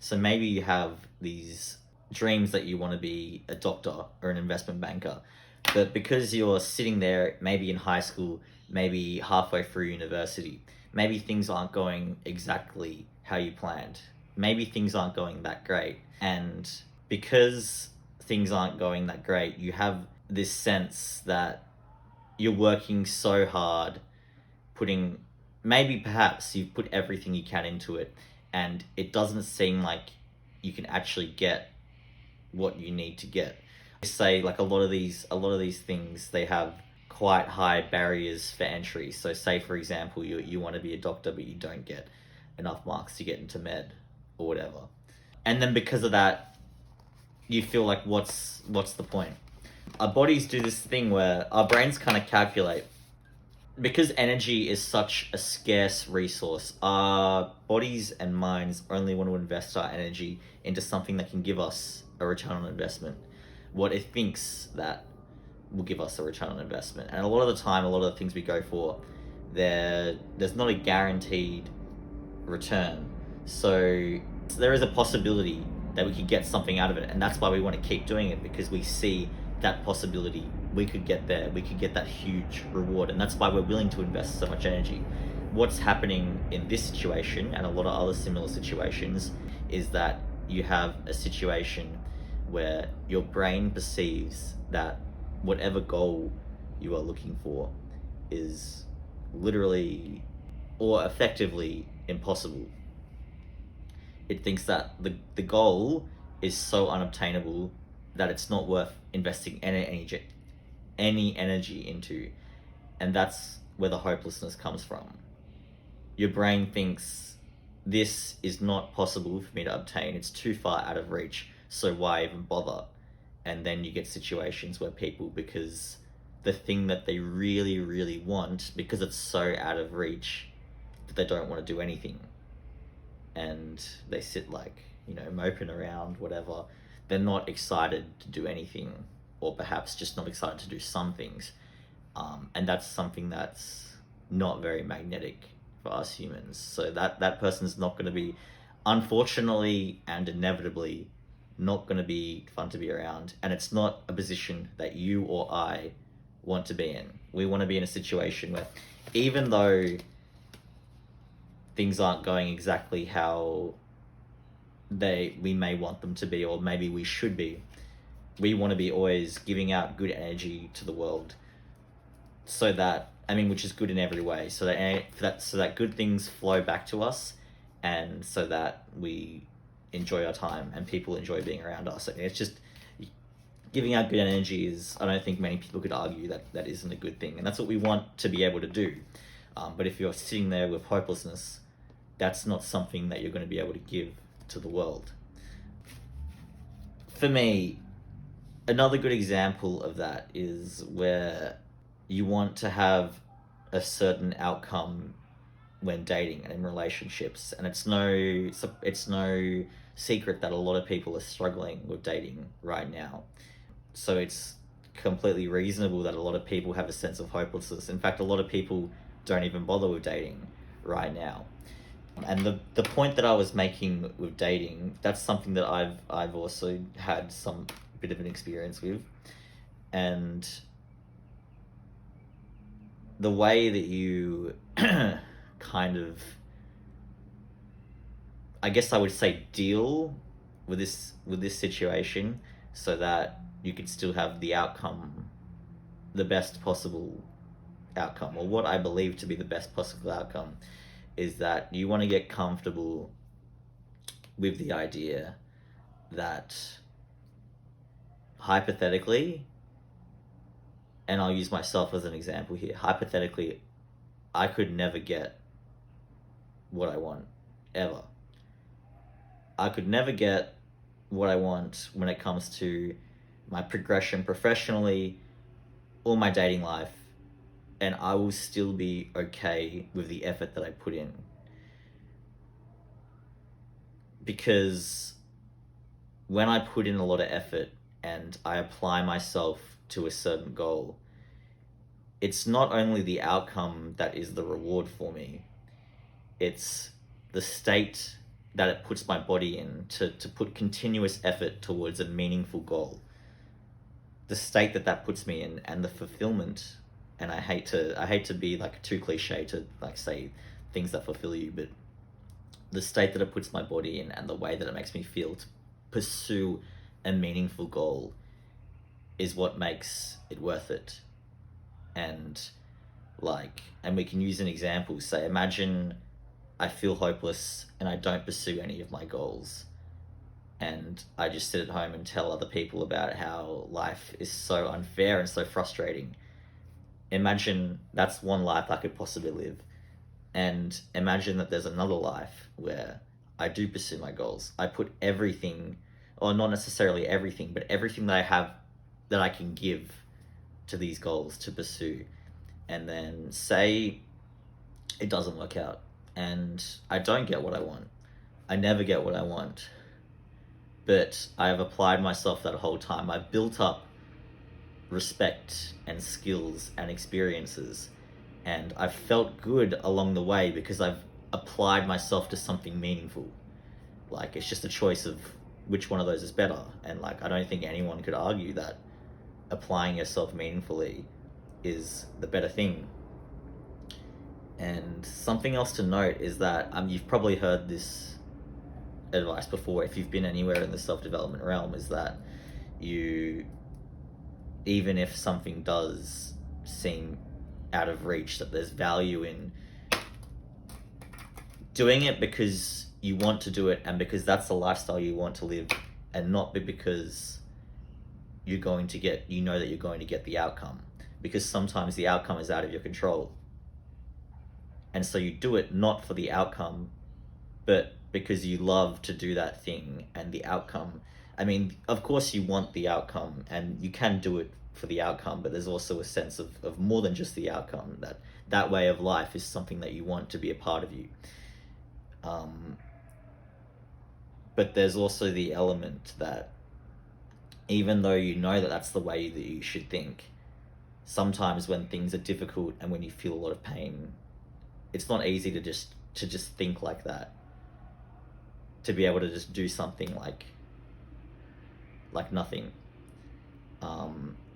So maybe you have these dreams that you want to be a doctor or an investment banker, but because you're sitting there, maybe in high school, maybe halfway through university, maybe things aren't going exactly how you planned. Maybe things aren't going that great. And because things aren't going that great, you have this sense that you're working so hard, putting, maybe perhaps you've put everything you can into it, and it doesn't seem like you can actually get what you need to get. Say like a lot of these things, they have quite high barriers for entry. So say for example you want to be a doctor but you don't get enough marks to get into med or whatever. And then because of that, you feel like what's the point? Our bodies do this thing where our brains kind of calculate, because energy is such a scarce resource, our bodies and minds only want to invest our energy into something that can give us a return on investment. What it thinks that will give us a return on investment. And a lot of the time, a lot of the things we go for, there's not a guaranteed return. So there is a possibility that we could get something out of it. And that's why we want to keep doing it, because we see that possibility. We could get there. We could get that huge reward. And that's why we're willing to invest so much energy. What's happening in this situation and a lot of other similar situations is that you have a situation where your brain perceives that whatever goal you are looking for is literally or effectively impossible. It thinks that the goal is so unobtainable that it's not worth investing any energy into. And that's where the hopelessness comes from. Your brain thinks this is not possible for me to obtain, it's too far out of reach, so why even bother? And then you get situations where people, because the thing that they really, really want, because it's so out of reach, that they don't want to do anything. And they sit like, moping around, whatever. They're not excited to do anything, or perhaps just not excited to do some things. And that's something that's not very magnetic for us humans. So that person's not going to be, unfortunately and inevitably, not going to be fun to be around. And it's not a position that you or I want to be in. We want to be in a situation where, even though things aren't going exactly how we may want them to be, or maybe we should be, we want to be always giving out good energy to the world, so that, which is good in every way, so that good things flow back to us, and so that we enjoy our time and people enjoy being around us. It's just giving out good energy is, I don't think many people could argue that isn't a good thing, and that's what we want to be able to do. But if you're sitting there with hopelessness, that's not something that you're going to be able to give to the world. For me, another good example of that is where you want to have a certain outcome when dating and in relationships, and it's no secret that a lot of people are struggling with dating right now. So it's completely reasonable that a lot of people have a sense of hopelessness. In fact, a lot of people don't even bother with dating right now. And the point that I was making with dating, that's something that I've also had some bit of an experience with. And the way that you kind of, I guess I would say, deal with this situation, so that you could still have the outcome, the best possible outcome, or what I believe to be the best possible outcome, is that you want to get comfortable with the idea that, hypothetically, and I'll use myself as an example here, hypothetically, I could never get what I want, ever. I could never get what I want when it comes to my progression professionally or my dating life, and I will still be okay with the effort that I put in. Because when I put in a lot of effort and I apply myself to a certain goal, it's not only the outcome that is the reward for me, it's the state that it puts my body in to put continuous effort towards a meaningful goal, the state that puts me in, and the fulfillment. And I hate to be like too cliche to like say things that fulfill you, but the state that it puts my body in and the way that it makes me feel to pursue a meaningful goal is what makes it worth it. And we can use an example. Say, imagine I feel hopeless and I don't pursue any of my goals, and I just sit at home and tell other people about how life is so unfair and so frustrating. Imagine that's one life I could possibly live. And imagine that there's another life where I do pursue my goals. I put everything, or not necessarily everything, but everything that I have that I can give to these goals to pursue. And then say it doesn't work out and I don't get what I want. I never get what I want. But I have applied myself that whole time. I've built up respect and skills and experiences, and I've felt good along the way because I've applied myself to something meaningful. Like, it's just a choice of which one of those is better. And like, I don't think anyone could argue that applying yourself meaningfully is the better thing. And something else to note is that you've probably heard this advice before if you've been anywhere in the self-development realm, is that even if something does seem out of reach, that there's value in doing it because you want to do it and because that's the lifestyle you want to live, and not because you're going to get the outcome, because sometimes the outcome is out of your control. And so you do it not for the outcome, but because you love to do that thing. And the outcome, I mean, of course you want the outcome and you can do it for the outcome, but there's also a sense of more than just the outcome, that way of life is something that you want to be a part of you. But there's also the element that even though you know that that's the way that you should think, sometimes when things are difficult and when you feel a lot of pain, it's not easy to just think like that, to be able to just do something like nothing.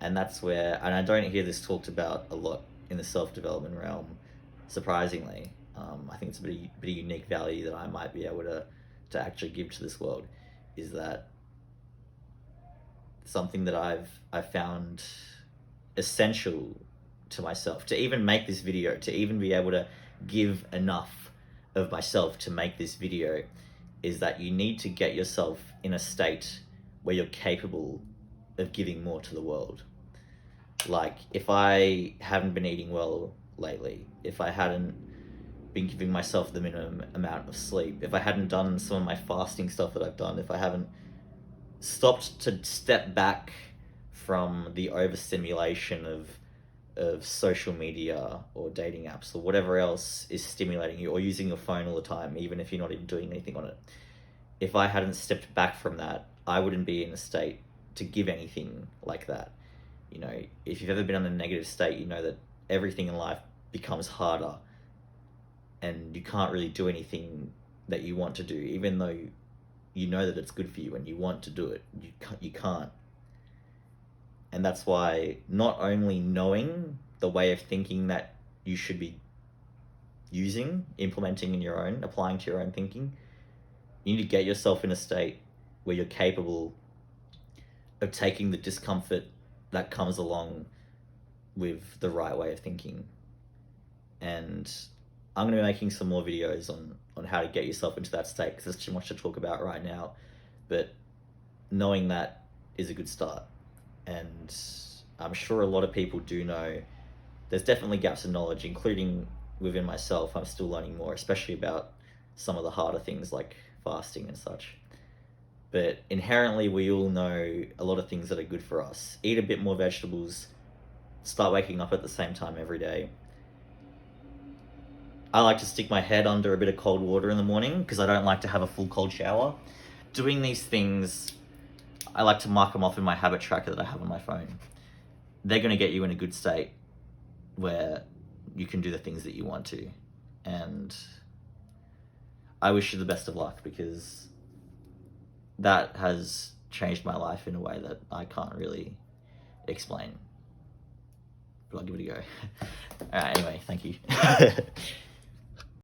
And that's where, and I don't hear this talked about a lot in the self-development realm, surprisingly. I think it's a bit of unique value that I might be able to actually give to this world, is that something that I've found essential to myself to even make this video, to even be able to give enough of myself to make this video, is that you need to get yourself in a state where you're capable of giving more to the world. Like, if I haven't been eating well lately, if I hadn't been giving myself the minimum amount of sleep, if I hadn't done some of my fasting stuff that I've done, if I haven't stopped to step back from the overstimulation of social media or dating apps or whatever else is stimulating you, or using your phone all the time, even if you're not even doing anything on it. If I hadn't stepped back from that, I wouldn't be in a state to give anything like that. You know, if you've ever been in a negative state, you know that everything in life becomes harder and you can't really do anything that you want to do, even though you know that it's good for you and you want to do it. You can't. And that's why not only knowing the way of thinking that you should be implementing in your own, applying to your own thinking, you need to get yourself in a state where you're capable of taking the discomfort that comes along with the right way of thinking. And I'm going to be making some more videos on how to get yourself into that state, because there's too much to talk about right now. But knowing that is a good start. And I'm sure a lot of people do know there's definitely gaps in knowledge, including within myself. I'm still learning more, especially about some of the harder things like fasting and such. But inherently, we all know a lot of things that are good for us. Eat a bit more vegetables, start waking up at the same time every day. I like to stick my head under a bit of cold water in the morning because I don't like to have a full cold shower. Doing these things, I like to mark them off in my habit tracker that I have on my phone. They're going to get you in a good state where you can do the things that you want to. And I wish you the best of luck, because that has changed my life in a way that I can't really explain. But I'll give it a go. Alright, anyway, thank you.